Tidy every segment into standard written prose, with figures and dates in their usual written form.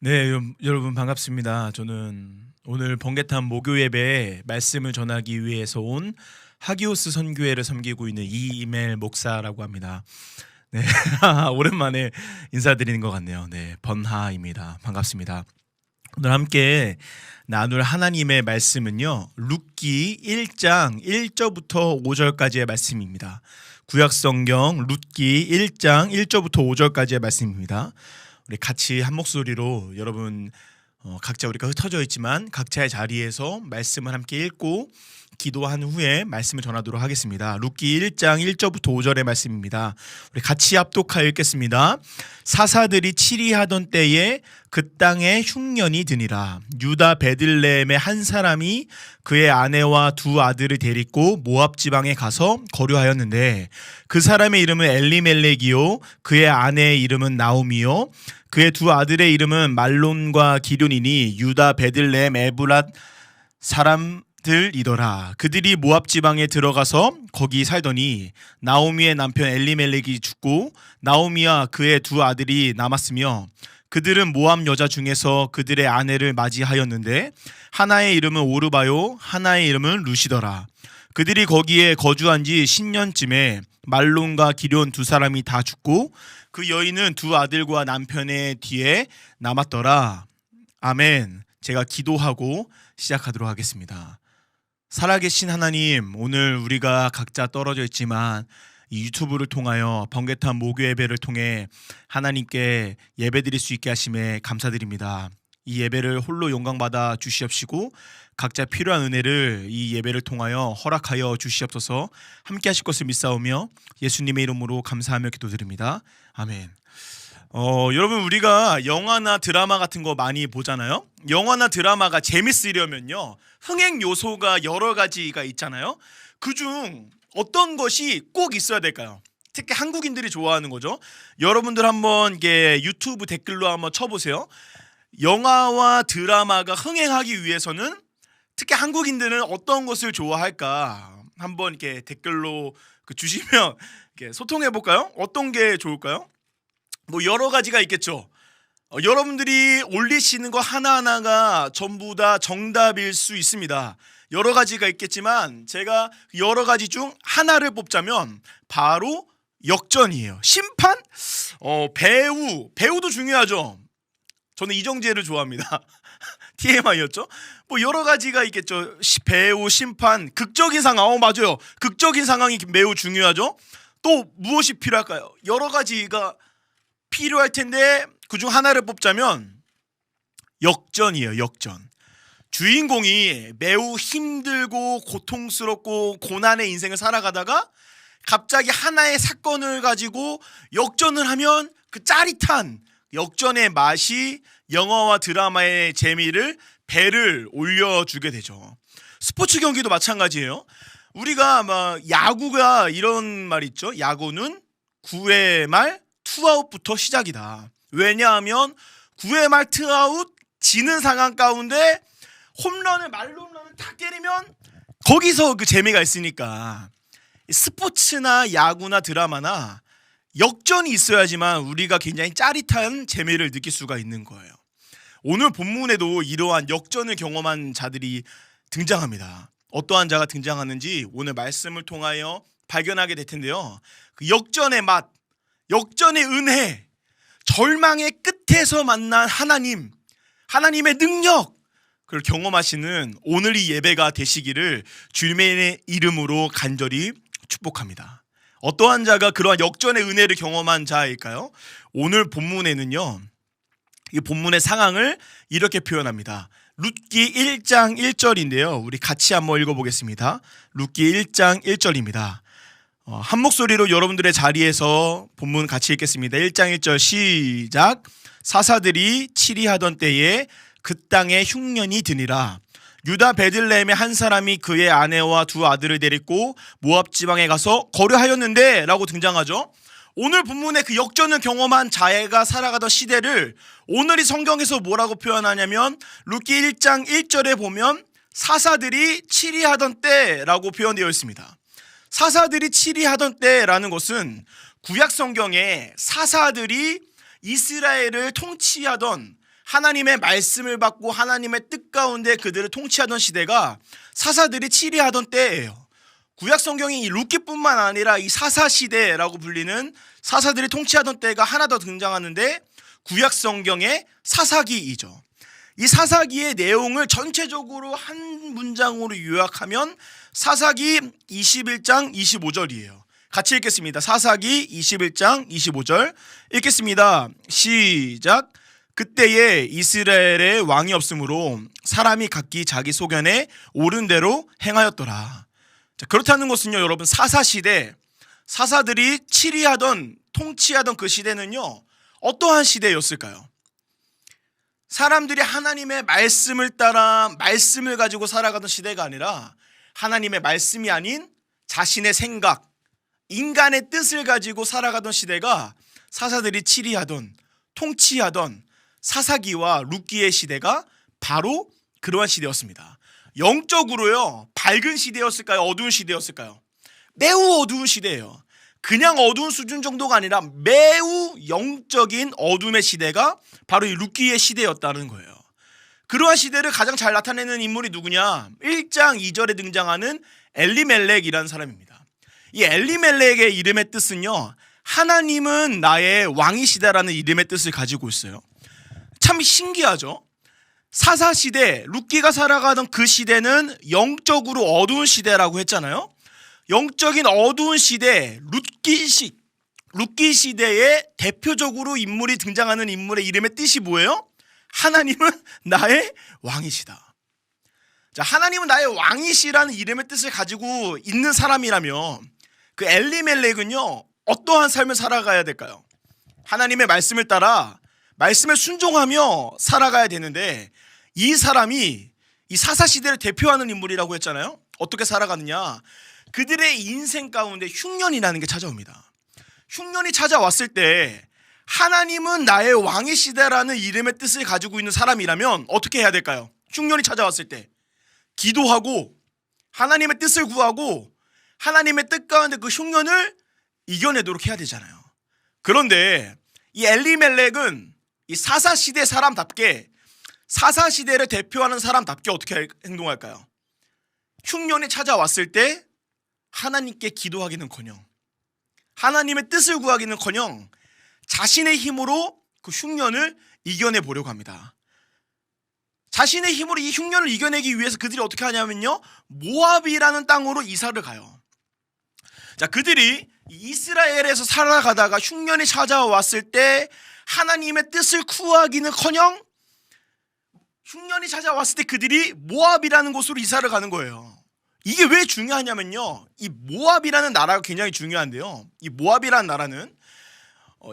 네, 여러분 반갑습니다. 저는 오늘 번개탄 목요 예배에 말씀을 전하기 위해서 온 하기오스 선교회를 섬기고 있는 이임엘 목사라고 합니다. 네, 오랜만에 인사드리는 것 같네요. 네, 번하입니다. 반갑습니다. 오늘 함께 나눌 하나님의 말씀은요, 룻기 1장 1절부터 5절까지의 말씀입니다. 구약성경 룻기 1장 1절부터 5절까지의 말씀입니다. 우리 같이 한 목소리로 여러분 각자 우리가 흩어져 있지만 각자의 자리에서 말씀을 함께 읽고 기도한 후에 말씀을 전하도록 하겠습니다. 룻기 1장 1절부터 5절의 말씀입니다. 우리 같이 합독하여 읽겠습니다. 사사들이 치리하던 때에 그 땅에 흉년이 드니라. 유다 베들레헴의 한 사람이 그의 아내와 두 아들을 데리고 모압 지방에 가서 거류하였는데 그 사람의 이름은 엘리멜렉이요 그의 아내의 이름은 나오미요 그의 두 아들의 이름은 말론과 기륜이니 유다 베들레헴 에브랏 사람들이더라. 그들이 모압 지방에 들어가서 거기 살더니 나오미의 남편 엘리멜렉이 죽고 나오미와 그의 두 아들이 남았으며 그들은 모압 여자 중에서 그들의 아내를 맞이하였는데 하나의 이름은 오르바요 하나의 이름은 루시더라. 그들이 거기에 거주한 지 10년쯤에 말론과 기륜 두 사람이 다 죽고 그 여인은 두 아들과 남편의 뒤에 남았더라. 아멘. 제가 기도하고 시작하도록 하겠습니다. 살아계신 하나님, 오늘 우리가 각자 떨어져 있지만 이 유튜브를 통하여 번개탄 목요 예배를 통해 하나님께 예배드릴 수 있게 하심에 감사드립니다. 이 예배를 홀로 영광받아 주시옵시고 각자 필요한 은혜를 이 예배를 통하여 허락하여 주시옵소서. 함께 하실 것을 믿사오며 예수님의 이름으로 감사하며 기도드립니다. 아멘. 여러분 우리가 영화나 드라마 같은 거 많이 보잖아요. 영화나 드라마가 재밌으려면요 흥행 요소가 여러 가지가 있잖아요. 그중 어떤 것이 꼭 있어야 될까요? 특히 한국인들이 좋아하는 거죠. 여러분들 한번 이게 유튜브 댓글로 한번 쳐보세요. 영화와 드라마가 흥행하기 위해서는 특히 한국인들은 어떤 것을 좋아할까? 한번 이렇게 댓글로 주시면 이렇게 소통해 볼까요? 어떤 게 좋을까요? 뭐 여러 가지가 있겠죠. 여러분들이 올리시는 거 하나하나가 전부 다 정답일 수 있습니다. 여러 가지가 있겠지만 제가 여러 가지 중 하나를 뽑자면 바로 역전이에요. 심판? 배우도 중요하죠. 저는 이정재를 좋아합니다. TMI였죠. 뭐 여러 가지가 있겠죠. 배우, 심판, 극적인 상황. 맞아요. 극적인 상황이 매우 중요하죠. 또 무엇이 필요할까요? 여러 가지가 필요할 텐데 그중 하나를 뽑자면 역전이에요. 역전. 주인공이 매우 힘들고 고통스럽고 고난의 인생을 살아가다가 갑자기 하나의 사건을 가지고 역전을 하면 그 짜릿한 역전의 맛이 영화와 드라마의 재미를 배를 올려주게 되죠. 스포츠 경기도 마찬가지예요. 우리가 막 야구가 이런 말 있죠. 야구는 9회 말 투아웃부터 시작이다. 왜냐하면 9회 말 투아웃 지는 상황 가운데 말홈런을 탁 때리면 거기서 그 재미가 있으니까 스포츠나 야구나 드라마나 역전이 있어야지만 우리가 굉장히 짜릿한 재미를 느낄 수가 있는 거예요. 오늘 본문에도 이러한 역전을 경험한 자들이 등장합니다. 어떠한 자가 등장하는지 오늘 말씀을 통하여 발견하게 될 텐데요. 그 역전의 맛, 역전의 은혜, 절망의 끝에서 만난 하나님의 능력, 그걸 경험하시는 오늘 이 예배가 되시기를 주님의 이름으로 간절히 축복합니다. 어떠한 자가 그러한 역전의 은혜를 경험한 자일까요? 오늘 본문에는요, 이 본문의 상황을 이렇게 표현합니다. 룻기 1장 1절인데요. 우리 같이 한번 읽어보겠습니다. 룻기 1장 1절입니다. 한 목소리로 여러분들의 자리에서 본문 같이 읽겠습니다. 1장 1절 시작. 사사들이 치리하던 때에 그 땅에 흉년이 드니라. 유다 베들레헴의 한 사람이 그의 아내와 두 아들을 데리고 모압 지방에 가서 거류하였는데 라고 등장하죠. 오늘 본문의 그 역전을 경험한 자애가 살아가던 시대를 오늘이 성경에서 뭐라고 표현하냐면 룻기 1장 1절에 보면 사사들이 치리하던 때라고 표현되어 있습니다. 사사들이 치리하던 때라는 것은 구약 성경에 사사들이 이스라엘을 통치하던 하나님의 말씀을 받고 하나님의 뜻 가운데 그들을 통치하던 시대가 사사들이 치리하던 때예요. 구약 성경이 이 룻기뿐만 아니라 이 사사 시대라고 불리는 사사들이 통치하던 때가 하나 더 등장하는데 구약 성경의 사사기이죠. 이 사사기의 내용을 전체적으로 한 문장으로 요약하면 사사기 21장 25절이에요. 같이 읽겠습니다. 사사기 21장 25절 읽겠습니다. 시작. 그때에 이스라엘에 왕이 없으므로 사람이 각기 자기 소견에 옳은 대로 행하였더라. 자, 그렇다는 것은요, 여러분, 사사시대, 사사들이 치리하던 통치하던 그 시대는요, 어떠한 시대였을까요? 사람들이 하나님의 말씀을 따라 말씀을 가지고 살아가던 시대가 아니라 하나님의 말씀이 아닌 자신의 생각, 인간의 뜻을 가지고 살아가던 시대가 사사들이 치리하던 통치하던 사사기와 룻기의 시대가 바로 그러한 시대였습니다. 영적으로요, 밝은 시대였을까요? 어두운 시대였을까요? 매우 어두운 시대예요. 그냥 어두운 수준 정도가 아니라 매우 영적인 어둠의 시대가 바로 이 룻기의 시대였다는 거예요. 그러한 시대를 가장 잘 나타내는 인물이 누구냐? 1장 2절에 등장하는 엘리멜렉이라는 사람입니다. 이 엘리멜렉의 이름의 뜻은요, 하나님은 나의 왕이시다라는 이름의 뜻을 가지고 있어요. 참 신기하죠? 사사시대, 룻기가 살아가던 그 시대는 영적으로 어두운 시대라고 했잖아요. 영적인 어두운 시대, 룻기 시대에 대표적으로 인물이 등장하는 인물의 이름의 뜻이 뭐예요? 하나님은 나의 왕이시다. 자, 하나님은 나의 왕이시라는 이름의 뜻을 가지고 있는 사람이라면 그 엘리멜렉은요, 어떠한 삶을 살아가야 될까요? 하나님의 말씀을 따라 말씀에 순종하며 살아가야 되는데, 이 사람이 이 사사시대를 대표하는 인물이라고 했잖아요. 어떻게 살아가느냐? 그들의 인생 가운데 흉년이라는 게 찾아옵니다. 흉년이 찾아왔을 때 하나님은 나의 왕이시다라는 이름의 뜻을 가지고 있는 사람이라면 어떻게 해야 될까요? 흉년이 찾아왔을 때 기도하고 하나님의 뜻을 구하고 하나님의 뜻 가운데 그 흉년을 이겨내도록 해야 되잖아요. 그런데 이 엘리멜렉은 이 사사시대 사람답게, 사사시대를 대표하는 사람답게 어떻게 행동할까요? 흉년이 찾아왔을 때 하나님께 기도하기는커녕, 하나님의 뜻을 구하기는커녕 자신의 힘으로 그 흉년을 이겨내 보려고 합니다. 자신의 힘으로 이 흉년을 이겨내기 위해서 그들이 어떻게 하냐면요, 모압이라는 땅으로 이사를 가요. 자, 그들이 이스라엘에서 살아가다가 흉년이 찾아왔을 때 하나님의 뜻을 구하기는커녕 흉년이 찾아왔을 때 그들이 모압이라는 곳으로 이사를 가는 거예요. 이게 왜 중요하냐면요, 이 모압이라는 나라가 굉장히 중요한데요, 이 모압이라는 나라는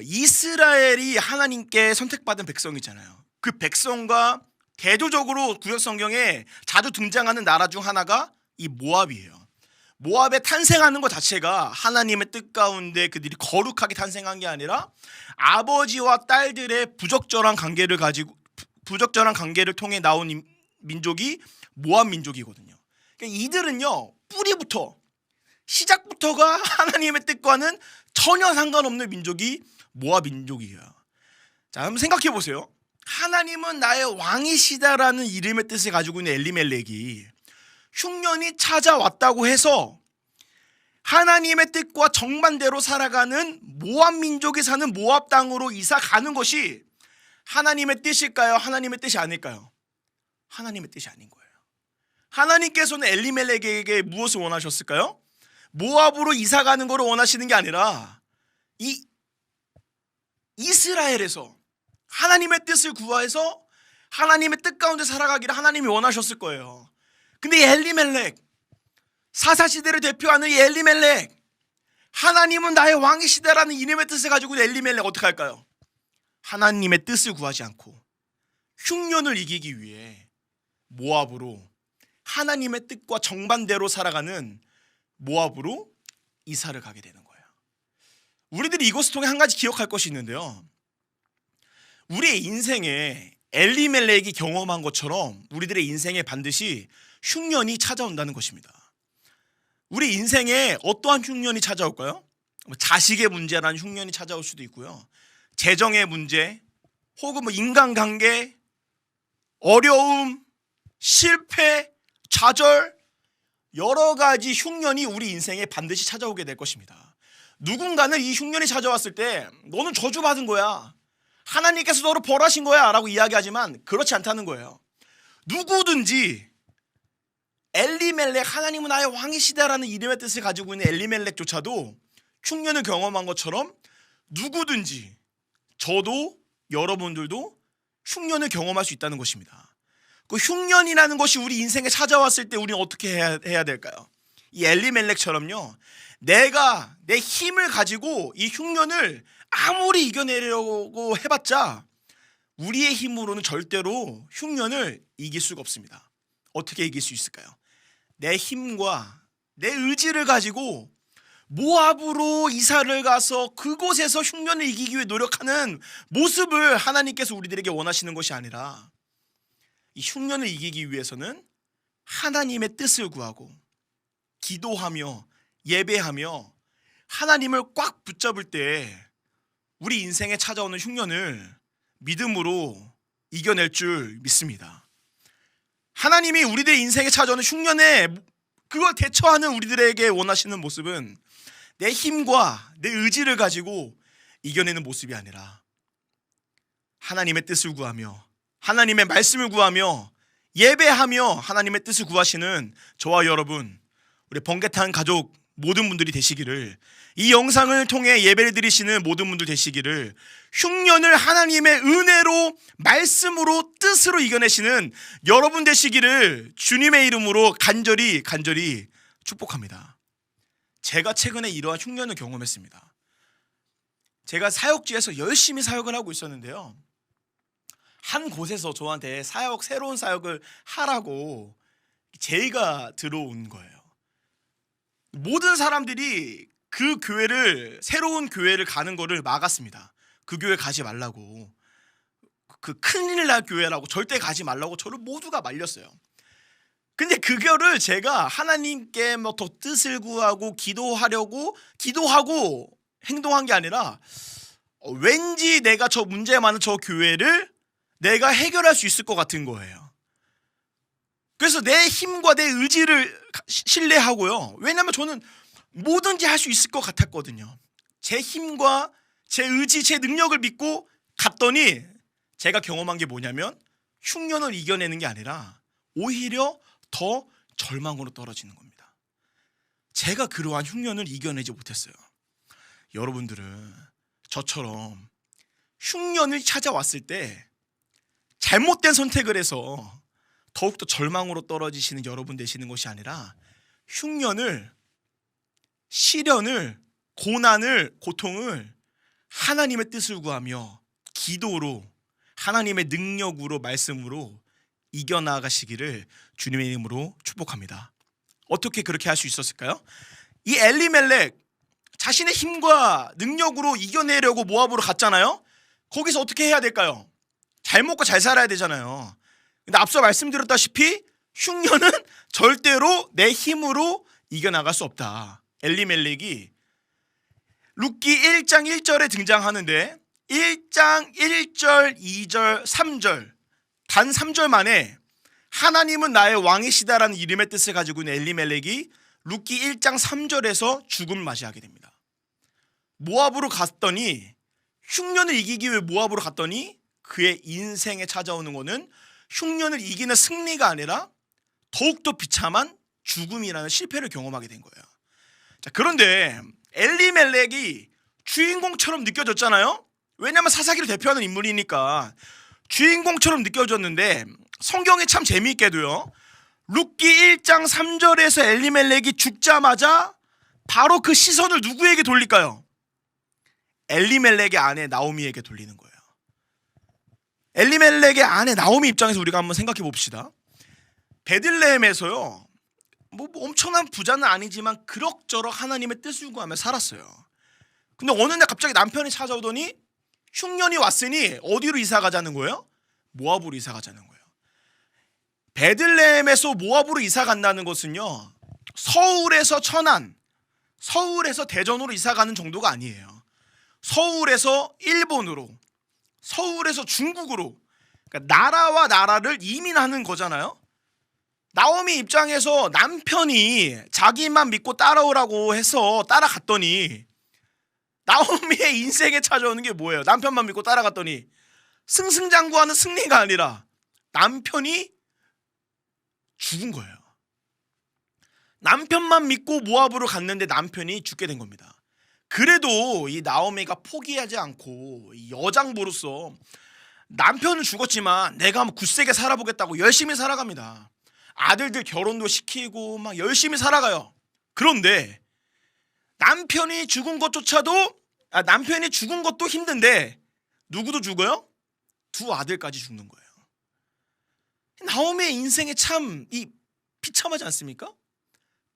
이스라엘이 하나님께 선택받은 백성이잖아요. 그 백성과 대조적으로 구약 성경에 자주 등장하는 나라 중 하나가 이 모압이에요. 모압에 탄생하는 것 자체가 하나님의 뜻 가운데 그들이 거룩하게 탄생한 게 아니라 아버지와 딸들의 부적절한 관계를 통해 나온 민족이 모압 민족이거든요. 그러니까 이들은요, 뿌리부터, 시작부터가 하나님의 뜻과는 전혀 상관없는 민족이 모압 민족이에요. 자, 한번 생각해 보세요. 하나님은 나의 왕이시다라는 이름의 뜻을 가지고 있는 엘리멜렉이 흉년이 찾아왔다고 해서 하나님의 뜻과 정반대로 살아가는 모압 민족이 사는 모압 땅으로 이사 가는 것이 하나님의 뜻일까요? 하나님의 뜻이 아닐까요? 하나님의 뜻이 아닌 거예요. 하나님께서는 엘리멜렉에게 무엇을 원하셨을까요? 모압으로 이사 가는 것을 원하시는 게 아니라 이 이스라엘에서 하나님의 뜻을 구하여서 하나님의 뜻 가운데 살아가기를 하나님이 원하셨을 거예요. 근데 이 엘리멜렉, 사사시대를 대표하는 이 엘리멜렉, 하나님은 나의 왕이시다라는 이름의 뜻을 가지고 있는 엘리멜렉 어떻게 할까요? 하나님의 뜻을 구하지 않고 흉년을 이기기 위해 모압으로, 하나님의 뜻과 정반대로 살아가는 모압으로 이사를 가게 되는 거예요. 우리들이 이것을 통해 한 가지 기억할 것이 있는데요, 우리의 인생에 엘리멜렉이 경험한 것처럼 우리들의 인생에 반드시 흉년이 찾아온다는 것입니다. 우리 인생에 어떠한 흉년이 찾아올까요? 자식의 문제라는 흉년이 찾아올 수도 있고요, 재정의 문제, 혹은 인간관계, 어려움, 실패, 좌절, 여러 가지 흉년이 우리 인생에 반드시 찾아오게 될 것입니다. 누군가는 이 흉년이 찾아왔을 때 너는 저주받은 거야, 하나님께서 너를 벌하신 거야 라고 이야기하지만 그렇지 않다는 거예요. 누구든지 엘리멜렉, 하나님은 나의 왕이시다라는 이름의 뜻을 가지고 있는 엘리멜렉조차도 흉년을 경험한 것처럼 누구든지 저도 여러분들도 흉년을 경험할 수 있다는 것입니다. 그 흉년이라는 것이 우리 인생에 찾아왔을 때 우리는 어떻게 해야 될까요? 이 엘리멜렉처럼요, 내가 내 힘을 가지고 이 흉년을 아무리 이겨내려고 해봤자 우리의 힘으로는 절대로 흉년을 이길 수가 없습니다. 어떻게 이길 수 있을까요? 내 힘과 내 의지를 가지고 모압으로 이사를 가서 그곳에서 흉년을 이기기 위해 노력하는 모습을 하나님께서 우리들에게 원하시는 것이 아니라, 이 흉년을 이기기 위해서는 하나님의 뜻을 구하고 기도하며 예배하며 하나님을 꽉 붙잡을 때 우리 인생에 찾아오는 흉년을 믿음으로 이겨낼 줄 믿습니다. 하나님이 우리들의 인생에 찾아오는 흉년에 그걸 대처하는 우리들에게 원하시는 모습은 내 힘과 내 의지를 가지고 이겨내는 모습이 아니라 하나님의 뜻을 구하며 하나님의 말씀을 구하며 예배하며 하나님의 뜻을 구하시는 저와 여러분, 우리 번개탄 가족 모든 분들이 되시기를, 이 영상을 통해 예배를 드리시는 모든 분들 되시기를, 흉년을 하나님의 은혜로 말씀으로 뜻으로 이겨내시는 여러분 되시기를 주님의 이름으로 간절히 축복합니다. 제가 최근에 이러한 흉년을 경험했습니다. 제가 사역지에서 열심히 사역을 하고 있었는데요, 한 곳에서 저한테 새로운 사역을 하라고 제의가 들어온 거예요. 모든 사람들이 그 교회를, 새로운 교회를 가는 거를 막았습니다. 그 교회 가지 말라고, 그 큰일 날 교회라고, 절대 가지 말라고 저를 모두가 말렸어요. 근데 그거를 제가 하나님께 뭐 더 뜻을 구하고 기도하고 행동한 게 아니라 왠지 내가 저 문제 많은 저 교회를 내가 해결할 수 있을 것 같은 거예요. 그래서 내 힘과 내 의지를 신뢰하고요, 왜냐하면 저는 뭐든지 할 수 있을 것 같았거든요. 제 힘과 제 의지, 제 능력을 믿고 갔더니 제가 경험한 게 뭐냐면 흉년을 이겨내는 게 아니라 오히려 더 절망으로 떨어지는 겁니다. 제가 그러한 흉년을 이겨내지 못했어요. 여러분들은 저처럼 흉년을 찾아왔을 때 잘못된 선택을 해서 더욱더 절망으로 떨어지시는 여러분 되시는 것이 아니라, 흉년을, 시련을, 고난을, 고통을 하나님의 뜻을 구하며 기도로, 하나님의 능력으로, 말씀으로 이겨나가시기를 주님의 이름으로 축복합니다. 어떻게 그렇게 할 수 있었을까요? 이 엘리멜렉, 자신의 힘과 능력으로 이겨내려고 모압으로 갔잖아요. 거기서 어떻게 해야 될까요? 잘 먹고 잘 살아야 되잖아요. 근데 앞서 말씀드렸다시피 흉년은 절대로 내 힘으로 이겨나갈 수 없다. 엘리멜렉이 룻기 1장 1절에 등장하는데 1장 1절, 2절, 3절 단 3절 만에 하나님은 나의 왕이시다라는 이름의 뜻을 가지고 있는 엘리멜렉이 룻기 1장 3절에서 죽음을 맞이하게 됩니다. 모압으로 갔더니, 흉년을 이기기 위해 모압으로 갔더니 그의 인생에 찾아오는 것은 흉년을 이기는 승리가 아니라 더욱더 비참한 죽음이라는 실패를 경험하게 된 거예요. 자, 그런데 엘리멜렉이 주인공처럼 느껴졌잖아요. 왜냐하면 사사기를 대표하는 인물이니까 주인공처럼 느껴졌는데, 성경이 참 재미있게도요, 룻기 1장 3절에서 엘리멜렉이 죽자마자 바로 그 시선을 누구에게 돌릴까요? 엘리멜렉의 아내 나오미에게 돌리는 거예요. 엘리멜렉의 아내 나오미 입장에서 우리가 한번 생각해 봅시다. 베들레헴에서요, 뭐 엄청난 부자는 아니지만 그럭저럭 하나님의 뜻을 구하며 살았어요. 근데 어느 날 갑자기 남편이 찾아오더니 흉년이 왔으니 어디로 이사 가자는 거예요? 모압으로 이사 가자는 거예요. 베들레헴에서 모압으로 이사 간다는 것은요, 서울에서 천안, 서울에서 대전으로 이사 가는 정도가 아니에요. 서울에서 일본으로, 서울에서 중국으로, 그러니까 나라와 나라를 이민하는 거잖아요. 나오미 입장에서 남편이 자기만 믿고 따라오라고 해서 따라갔더니 나오미의 인생에 찾아오는 게 뭐예요? 남편만 믿고 따라갔더니 승승장구하는 승리가 아니라 남편이 죽은 거예요. 남편만 믿고 모압으로 갔는데 남편이 죽게 된 겁니다. 그래도 이 나오미가 포기하지 않고 이 여장부로서 남편은 죽었지만 내가 한번 굳세게 살아보겠다고 열심히 살아갑니다. 아들들 결혼도 시키고 막 열심히 살아가요. 그런데 남편이 죽은 것도 힘든데 누구도 죽어요? 두 아들까지 죽는 거예요. 나오미의 인생에 참 이 비참하지 않습니까?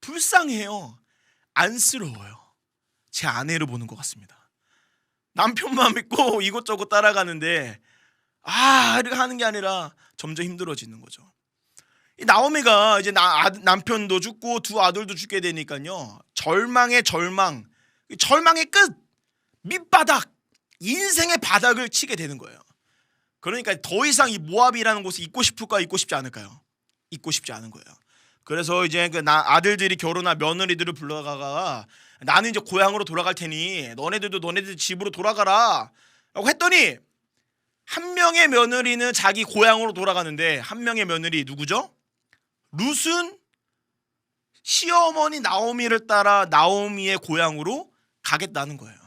불쌍해요. 안쓰러워요. 제 아내를 보는 것 같습니다. 남편만 믿고 이것저것 따라가는데 이렇게 하는 게 아니라 점점 힘들어지는 거죠. 이 나오미가 이제 남편도 죽고 두 아들도 죽게 되니까요. 절망의 끝, 밑바닥, 인생의 바닥을 치게 되는 거예요. 그러니까 더 이상 이 모압이라는 곳에 있고 싶을까, 있고 싶지 않을까요? 있고 싶지 않은 거예요. 그래서 이제 아들들이 결혼한 며느리들을 불러다가 나는 이제 고향으로 돌아갈 테니 너네들도 너네들 집으로 돌아가라 라고 했더니 한 명의 며느리는 자기 고향으로 돌아가는데 한 명의 며느리 누구죠? 룻은 시어머니 나오미를 따라 나오미의 고향으로 가겠다는 거예요.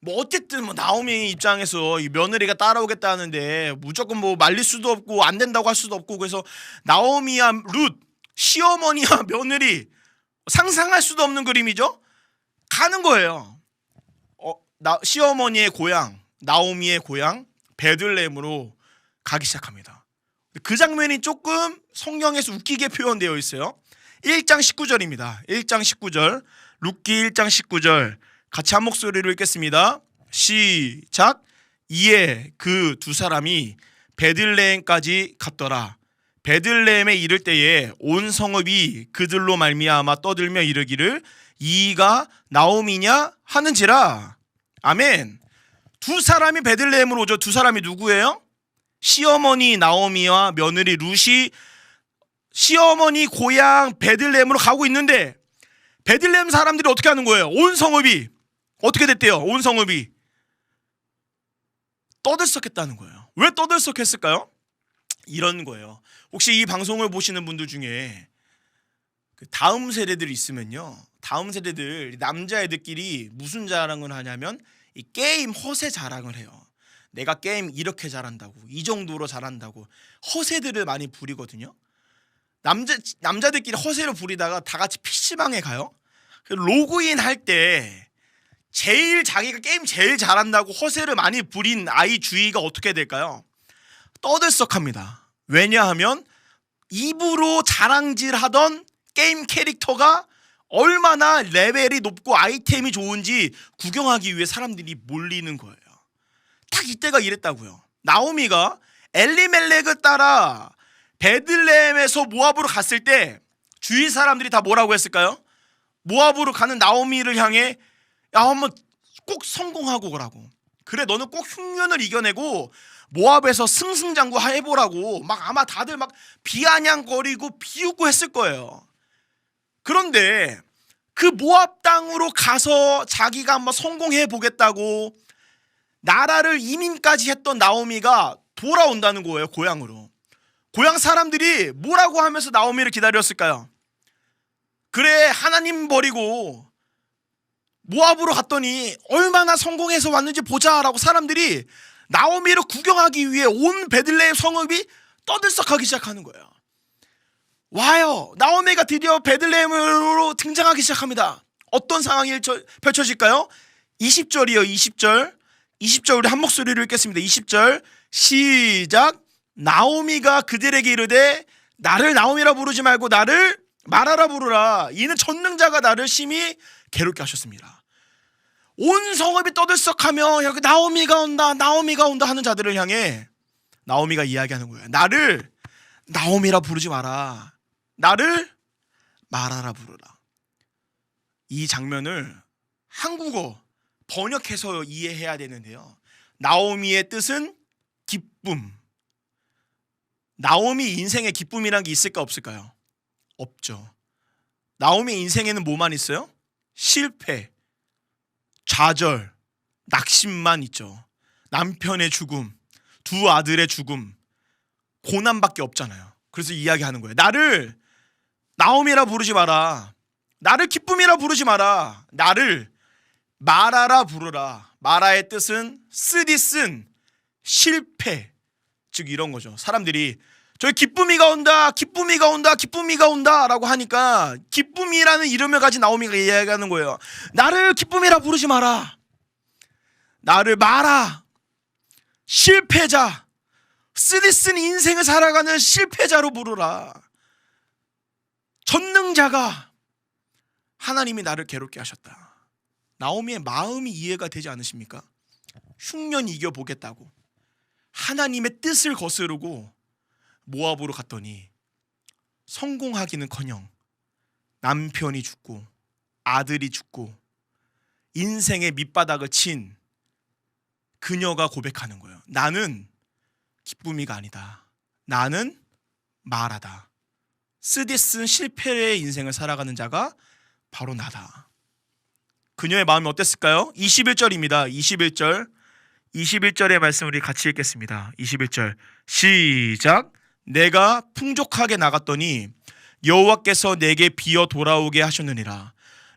뭐 어쨌든 뭐 나오미 입장에서 이 며느리가 따라오겠다는데 무조건 뭐 말릴 수도 없고 안 된다고 할 수도 없고, 그래서 나오미와 룻, 시어머니와 며느리, 상상할 수도 없는 그림이죠. 가는 거예요. 시어머니의 고향, 나오미의 고향 베들레헴으로 가기 시작합니다. 그 장면이 조금 성경에서 웃기게 표현되어 있어요. 1장 19절입니다. 1장 19절, 룻기 1장 19절 같이 한 목소리로 읽겠습니다. 시작. 이에 그 두 사람이 베들레헴까지 갔더라. 베들레헴에 이를 때에 온 성읍이 그들로 말미암아 떠들며 이르기를 이가 나오미냐 하는지라. 아멘. 두 사람이 베들레헴으로 오죠. 두 사람이 누구예요? 시어머니 나오미와 며느리 룻이 시어머니 고향 베들레헴으로 가고 있는데 베들레헴 사람들이 어떻게 하는 거예요? 온 성읍이 어떻게 됐대요? 온 성읍이 떠들썩했다는 거예요. 왜 떠들썩했을까요? 이런 거예요. 혹시 이 방송을 보시는 분들 중에 다음 세대들이 있으면요, 다음 세대들 남자애들끼리 무슨 자랑을 하냐면 이 게임 허세 자랑을 해요. 내가 게임 이렇게 잘한다고, 이 정도로 잘한다고 허세들을 많이 부리거든요. 남자들끼리 허세를 부리다가 다 같이 PC방에 가요. 로그인 할 때 제일 자기가 게임 제일 잘한다고 허세를 많이 부린 아이 주위가 어떻게 될까요? 떠들썩합니다. 왜냐하면 입으로 자랑질하던 게임 캐릭터가 얼마나 레벨이 높고 아이템이 좋은지 구경하기 위해 사람들이 몰리는 거예요. 딱 이때가 이랬다고요. 나오미가 엘리멜렉을 따라 베들레헴에서 모압으로 갔을 때 주위 사람들이 다 뭐라고 했을까요? 모압으로 가는 나오미를 향해 야, 한번 꼭 성공하고 오라고. 그래, 너는 꼭 흉년을 이겨내고 모압에서 승승장구 해보라고 막 아마 다들 막 비아냥거리고 비웃고 했을 거예요. 그런데 그 모압 땅으로 가서 자기가 한번 성공해 보겠다고 나라를 이민까지 했던 나오미가 돌아온다는 거예요. 고향으로. 고향 사람들이 뭐라고 하면서 나오미를 기다렸을까요? 그래, 하나님 버리고 모압으로 갔더니 얼마나 성공해서 왔는지 보자라고 사람들이 나오미를 구경하기 위해 온 베들레헴 성읍이 떠들썩하기 시작하는 거예요. 와요. 나오미가 드디어 베들레헴으로 등장하기 시작합니다. 어떤 상황이 펼쳐질까요? 20절이요. 20절 우리 한 목소리로 읽겠습니다. 20절 시작. 나오미가 그들에게 이르되 나를 나오미라 부르지 말고 나를 마라라 부르라. 이는 전능자가 나를 심히 괴롭게 하셨습니다. 온 성읍이 떠들썩하며 여기 나오미가 온다 하는 자들을 향해 나오미가 이야기하는 거예요. 나를 나오미라 부르지 마라. 나를 마라라 부르라. 이 장면을 한국어 번역해서 이해해야 되는데요. 나오미의 뜻은 기쁨, 나오미 인생에 기쁨이란 게 있을까 없을까요? 없죠. 나오미 인생에는 뭐만 있어요? 실패, 좌절, 낙심만 있죠. 남편의 죽음, 두 아들의 죽음, 고난밖에 없잖아요. 그래서 이야기하는 거예요. 나를 나오미라 부르지 마라. 나를 기쁨이라 부르지 마라. 나를 마라라 부르라. 마라의 뜻은 쓰디 쓴 실패, 즉 이런 거죠. 사람들이 저희 기쁨이가 온다, 기쁨이가 온다, 기쁨이가 온다 라고 하니까 기쁨이라는 이름을 가진 나오미가 이야기하는 거예요. 나를 기쁨이라 부르지 마라. 나를 마라, 실패자, 쓰디쓴 인생을 살아가는 실패자로 부르라. 전능자가 하나님이 나를 괴롭게 하셨다. 나오미의 마음이 이해가 되지 않으십니까? 흉년 이겨보겠다고 하나님의 뜻을 거스르고 모압으로 갔더니 성공하기는커녕 남편이 죽고 아들이 죽고 인생의 밑바닥을 친 그녀가 고백하는 거예요. 나는 기쁨이가 아니다. 나는 마라다. 쓰디쓴 실패의 인생을 살아가는 자가 바로 나다. 그녀의 마음이 어땠을까요? 21절입니다. 21절의 말씀 우리 같이 읽겠습니다. 21절 시작. 내가 풍족하게 나갔더니 여호와께서 내게 비어 돌아오게 하셨느니라.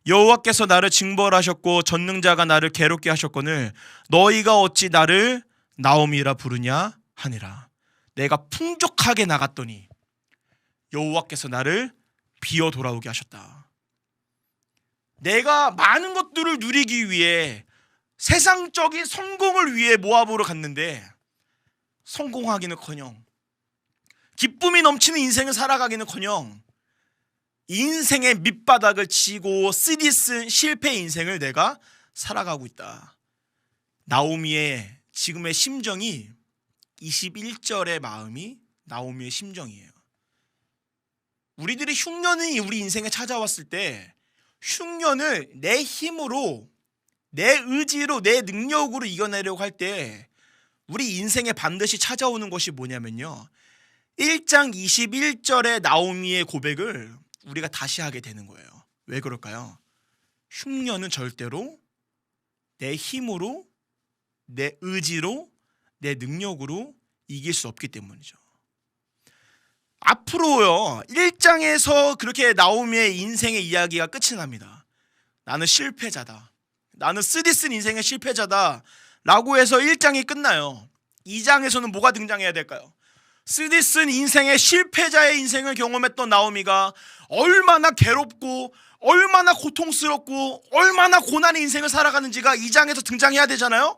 여호와께서 나를 징벌하셨고 전능자가 나를 괴롭게 하셨거늘 너희가 어찌 나를 나오미라 부르냐 하니라. 내가 풍족하게 나갔더니 여호와께서 나를 비어 돌아오게 하셨다. 내가 많은 것들을 누리기 위해 세상적인 성공을 위해 모압으로 갔는데 성공하기는커녕 기쁨이 넘치는 인생을 살아가기는커녕 인생의 밑바닥을 치고 쓰디쓴 실패 인생을 내가 살아가고 있다. 나오미의 지금의 심정이 21절의 마음이 나오미의 심정이에요. 우리들이 흉년이 우리 인생에 찾아왔을 때 흉년을 내 힘으로, 내 의지로, 내 능력으로 이겨내려고 할 때 우리 인생에 반드시 찾아오는 것이 뭐냐면요, 1장 21절의 나오미의 고백을 우리가 다시 하게 되는 거예요. 왜 그럴까요? 흉년은 절대로 내 힘으로, 내 의지로, 내 능력으로 이길 수 없기 때문이죠. 앞으로요 1장에서 그렇게 나오미의 인생의 이야기가 끝이 납니다. 나는 실패자다, 나는 쓰디쓴 인생의 실패자다 라고 해서 1장이 끝나요. 2장에서는 뭐가 등장해야 될까요? 쓰디쓴 인생의 실패자의 인생을 경험했던 나오미가 얼마나 괴롭고 얼마나 고통스럽고 얼마나 고난의 인생을 살아가는지가 2장에서 등장해야 되잖아요.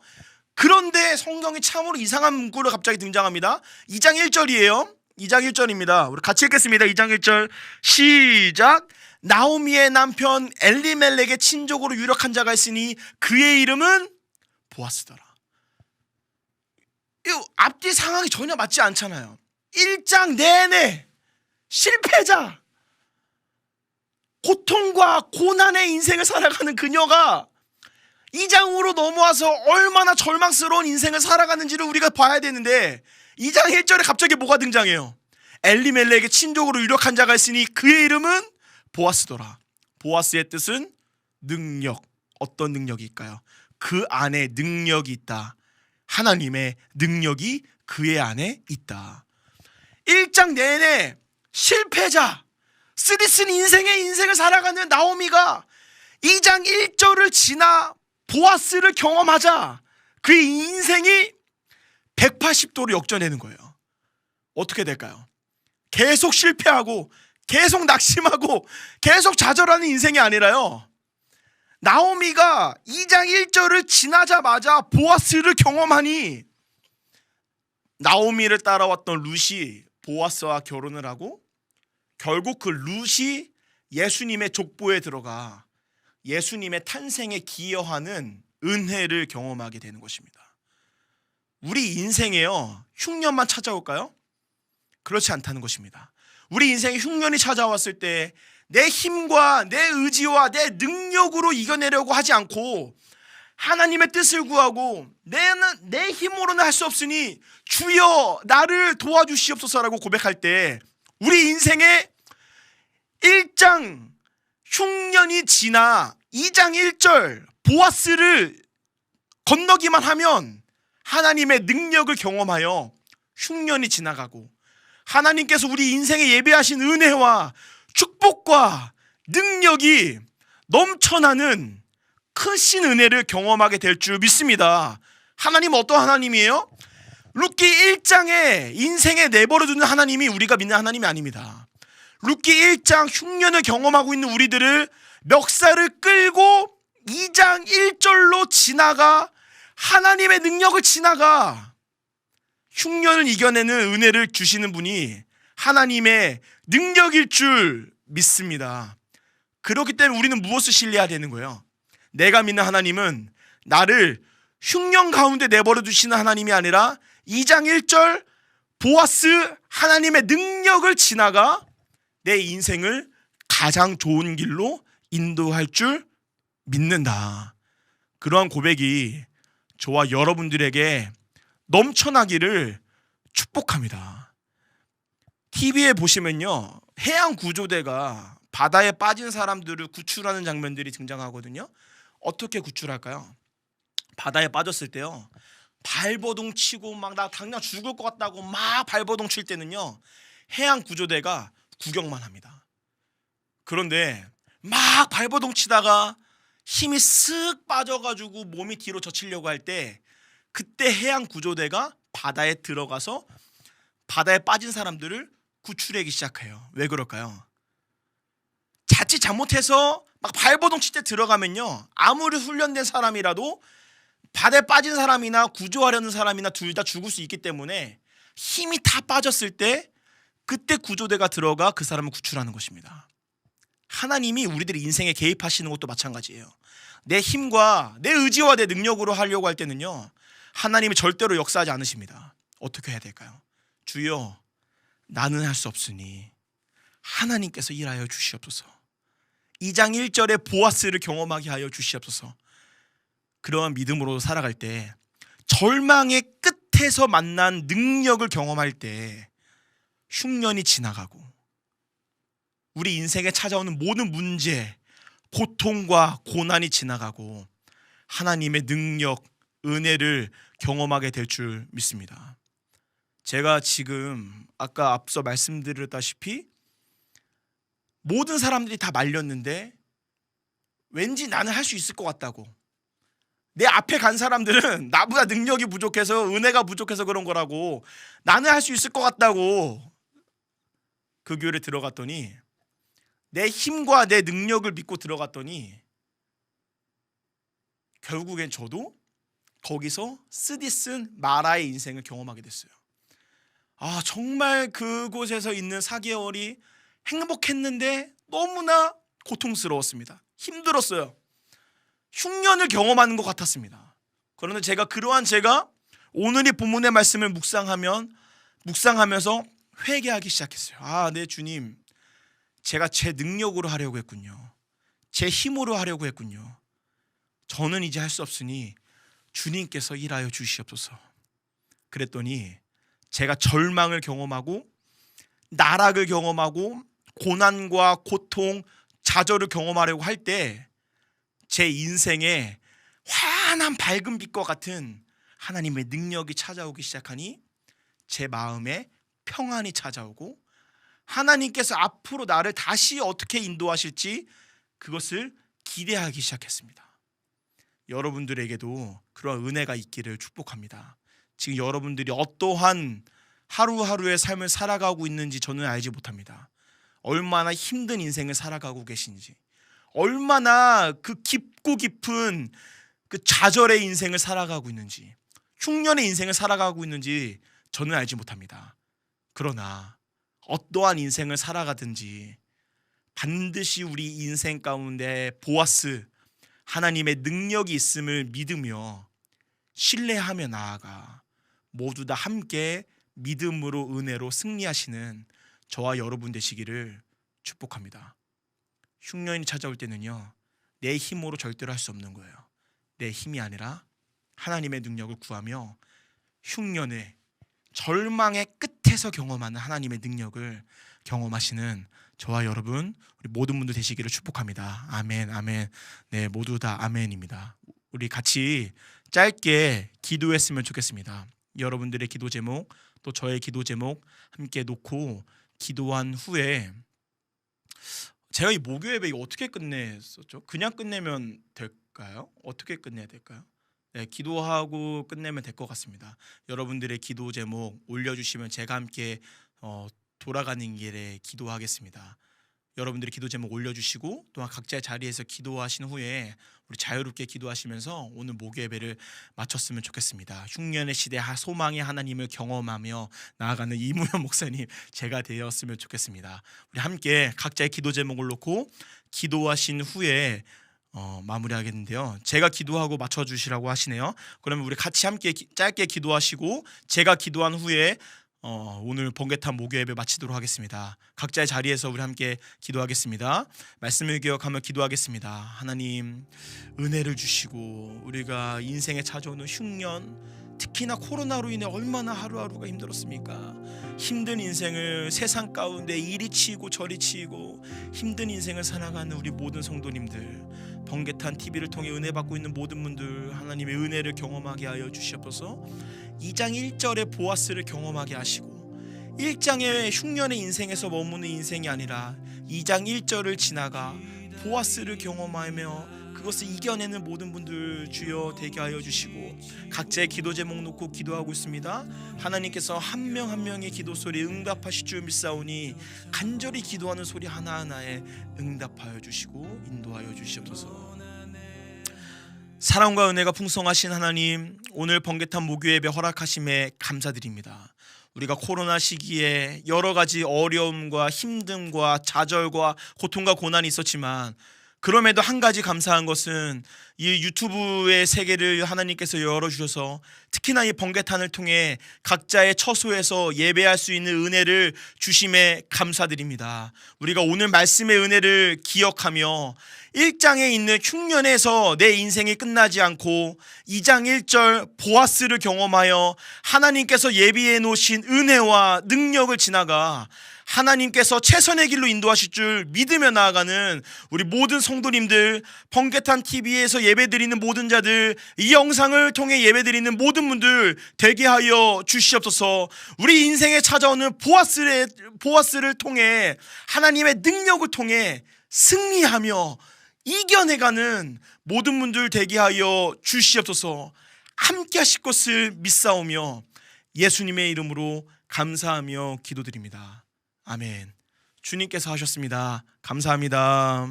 그런데 성경이 참으로 이상한 문구로 갑자기 등장합니다. 2장 1절이에요. 2장 1절입니다. 우리 같이 읽겠습니다. 2장 1절 시작. 나오미의 남편 엘리멜렉의 친족으로 유력한 자가 있으니 그의 이름은 보아스더라. 이 앞뒤 상황이 전혀 맞지 않잖아요. 1장 내내 실패자, 고통과 고난의 인생을 살아가는 그녀가 2장으로 넘어와서 얼마나 절망스러운 인생을 살아가는지를 우리가 봐야 되는데 2장 1절에 갑자기 뭐가 등장해요? 엘리멜렉의 친족으로 유력한 자가 있으니 그의 이름은 보아스더라. 보아스의 뜻은 능력. 어떤 능력일까요? 그 안에 능력이 있다. 하나님의 능력이 그의 안에 있다. 1장 내내 실패자, 쓰디쓴 인생을 살아가는 나오미가 2장 1절을 지나 보아스를 경험하자 그의 인생이 180도로 역전되는 거예요. 어떻게 될까요? 계속 실패하고 계속 낙심하고 계속 좌절하는 인생이 아니라요, 나오미가 2장 1절을 지나자마자 보아스를 경험하니 나오미를 따라왔던 룻이 보아스와 결혼을 하고 결국 그 룻이 예수님의 족보에 들어가 예수님의 탄생에 기여하는 은혜를 경험하게 되는 것입니다. 우리 인생에요 흉년만 찾아올까요? 그렇지 않다는 것입니다. 우리 인생에 흉년이 찾아왔을 때 내 힘과 내 의지와 내 능력으로 이겨내려고 하지 않고 하나님의 뜻을 구하고 내 힘으로는 할 수 없으니 주여 나를 도와주시옵소서라고 고백할 때 우리 인생의 1장 흉년이 지나 2장 1절 보아스를 건너기만 하면 하나님의 능력을 경험하여 흉년이 지나가고 하나님께서 우리 인생에 예배하신 은혜와 축복과 능력이 넘쳐나는 크신 은혜를 경험하게 될 줄 믿습니다. 하나님은 어떤 하나님이에요? 룻기 1장에 인생에 내버려두는 하나님이 우리가 믿는 하나님이 아닙니다. 룻기 1장 흉년을 경험하고 있는 우리들을 멱살을 끌고 2장 1절로 지나가 하나님의 능력을 지나가 흉년을 이겨내는 은혜를 주시는 분이 하나님의 능력일 줄 믿습니다. 그렇기 때문에 우리는 무엇을 신뢰해야 되는 거예요? 내가 믿는 하나님은 나를 흉년 가운데 내버려 두시는 하나님이 아니라 2장 1절 보아스 하나님의 능력을 지나가 내 인생을 가장 좋은 길로 인도할 줄 믿는다. 그러한 고백이 저와 여러분들에게 넘쳐나기를 축복합니다. TV에 보시면요, 해양 구조대가 바다에 빠진 사람들을 구출하는 장면들이 등장하거든요. 어떻게 구출할까요? 바다에 빠졌을 때요, 발버둥 치고 막 나 당장 죽을 것 같다고 막 발버둥 칠 때는요, 해양 구조대가 구경만 합니다. 그런데 막 발버둥 치다가 힘이 쓱 빠져가지고 몸이 뒤로 젖히려고 할 때 그때 해양 구조대가 바다에 들어가서 바다에 빠진 사람들을 구출하기 시작해요. 왜 그럴까요? 자칫 잘못해서 막 발버둥 칠 때 들어가면요, 아무리 훈련된 사람이라도 바다에 빠진 사람이나 구조하려는 사람이나 둘 다 죽을 수 있기 때문에 힘이 다 빠졌을 때 그때 구조대가 들어가 그 사람을 구출하는 것입니다. 하나님이 우리들의 인생에 개입하시는 것도 마찬가지예요. 내 힘과 내 의지와 내 능력으로 하려고 할 때는요, 하나님이 절대로 역사하지 않으십니다. 어떻게 해야 될까요? 주여 나는 할 수 없으니 하나님께서 일하여 주시옵소서. 2장 1절에 보아스를 경험하게 하여 주시옵소서. 그러한 믿음으로 살아갈 때 절망의 끝에서 만난 능력을 경험할 때 흉년이 지나가고 우리 인생에 찾아오는 모든 문제, 고통과 고난이 지나가고 하나님의 능력, 은혜를 경험하게 될 줄 믿습니다. 제가 지금 아까 앞서 말씀드렸다시피 모든 사람들이 다 말렸는데 왠지 나는 할 수 있을 것 같다고, 내 앞에 간 사람들은 나보다 능력이 부족해서 은혜가 부족해서 그런 거라고, 나는 할 수 있을 것 같다고 그 교회에 들어갔더니 내 힘과 내 능력을 믿고 들어갔더니 결국엔 저도 거기서 쓰디쓴 마라의 인생을 경험하게 됐어요. 정말 그곳에서 있는 4개월이 행복했는데 너무나 고통스러웠습니다. 힘들었어요. 흉년을 경험하는 것 같았습니다. 그런데 제가 오늘 이 본문의 말씀을 묵상하면서 회개하기 시작했어요. 네 주님, 제가 제 능력으로 하려고 했군요. 제 힘으로 하려고 했군요. 저는 이제 할 수 없으니 주님께서 일하여 주시옵소서. 그랬더니 제가 절망을 경험하고 나락을 경험하고 고난과 고통, 좌절을 경험하려고 할 때 제 인생에 환한 밝은 빛과 같은 하나님의 능력이 찾아오기 시작하니 제 마음에 평안이 찾아오고 하나님께서 앞으로 나를 다시 어떻게 인도하실지 그것을 기대하기 시작했습니다. 여러분들에게도 그러한 은혜가 있기를 축복합니다. 지금 여러분들이 어떠한 하루하루의 삶을 살아가고 있는지 저는 알지 못합니다. 얼마나 힘든 인생을 살아가고 계신지, 얼마나 그 깊고 깊은 그 좌절의 인생을 살아가고 있는지, 흉년의 인생을 살아가고 있는지 저는 알지 못합니다. 그러나 어떠한 인생을 살아가든지 반드시 우리 인생 가운데 보아스, 하나님의 능력이 있음을 믿으며 신뢰하며 나아가 모두 다 함께 믿음으로 은혜로 승리하시는 저와 여러분 되시기를 축복합니다. 흉년이 찾아올 때는요, 내 힘으로 절대로 할 수 없는 거예요. 내 힘이 아니라 하나님의 능력을 구하며 흉년의 절망의 끝에서 경험하는 하나님의 능력을 경험하시는 저와 여러분 우리 모든 분들 되시기를 축복합니다. 아멘, 아멘. 네, 모두 다 아멘입니다. 우리 같이 짧게 기도했으면 좋겠습니다. 여러분들의 기도 제목 또 저의 기도 제목 함께 놓고 기도한 후에 제가 이 목요 예배 이거 어떻게 끝냈었죠? 그냥 끝내면 될까요? 어떻게 끝내야 될까요? 네, 기도하고 끝내면 될 것 같습니다. 여러분들의 기도 제목 올려주시면 제가 함께 돌아가는 길에 기도하겠습니다. 여러분들의 기도 제목 올려주시고 또한 각자의 자리에서 기도하신 후에 우리 자유롭게 기도하시면서 오늘 목요 예배를 마쳤으면 좋겠습니다. 흉년의 시대 소망의 하나님을 경험하며 나아가는 이무현 목사님 제가 되었으면 좋겠습니다. 우리 함께 각자의 기도 제목을 놓고 기도하신 후에 마무리하겠는데요. 제가 기도하고 맞춰주시라고 하시네요. 그러면 우리 같이 함께 짧게 기도하시고 제가 기도한 후에 오늘 번개탄 목요 예배 마치도록 하겠습니다. 각자의 자리에서 우리 함께 기도하겠습니다. 말씀을 기억하며 기도하겠습니다. 하나님 은혜를 주시고 우리가 인생에 찾아오는 흉년 특히나 코로나로 인해 얼마나 하루하루가 힘들었습니까? 힘든 인생을 세상 가운데 이리 치이고 저리 치이고 힘든 인생을 살아가는 우리 모든 성도님들 번개탄 TV를 통해 은혜 받고 있는 모든 분들 하나님의 은혜를 경험하게 하여 주시옵소서. 2장 1절의 보아스를 경험하게 하시고 1장의 흉년의 인생에서 머무는 인생이 아니라 2장 1절을 지나가 보아스를 경험하며 그것을 이겨내는 모든 분들 주여 되게 하여 주시고 각자의 기도 제목 놓고 기도하고 있습니다. 하나님께서 한 명 한 명의 기도 소리에 응답하실 줄 믿사오니 간절히 기도하는 소리 하나하나에 응답하여 주시고 인도하여 주시옵소서. 사랑과 은혜가 풍성하신 하나님 오늘 번개탄 목요 예배 허락하심에 감사드립니다. 우리가 코로나 시기에 여러 가지 어려움과 힘듦과 좌절과 고통과 고난이 있었지만 그럼에도 한 가지 감사한 것은 이 유튜브의 세계를 하나님께서 열어주셔서 특히나 이 번개탄을 통해 각자의 처소에서 예배할 수 있는 은혜를 주심에 감사드립니다. 우리가 오늘 말씀의 은혜를 기억하며 1장에 있는 흉년에서 내 인생이 끝나지 않고 2장 1절 보아스를 경험하여 하나님께서 예비해 놓으신 은혜와 능력을 지나가 하나님께서 최선의 길로 인도하실 줄 믿으며 나아가는 우리 모든 성도님들 번개탄 TV에서 예배드리는 모든 자들 이 영상을 통해 예배드리는 모든 분들 되게 하여 주시옵소서. 우리 인생에 찾아오는 보아스를 통해 하나님의 능력을 통해 승리하며 이겨내가는 모든 분들 되게 하여 주시옵소서. 함께 하실 것을 믿사오며 예수님의 이름으로 감사하며 기도드립니다. 아멘. 주님께서 하셨습니다. 감사합니다.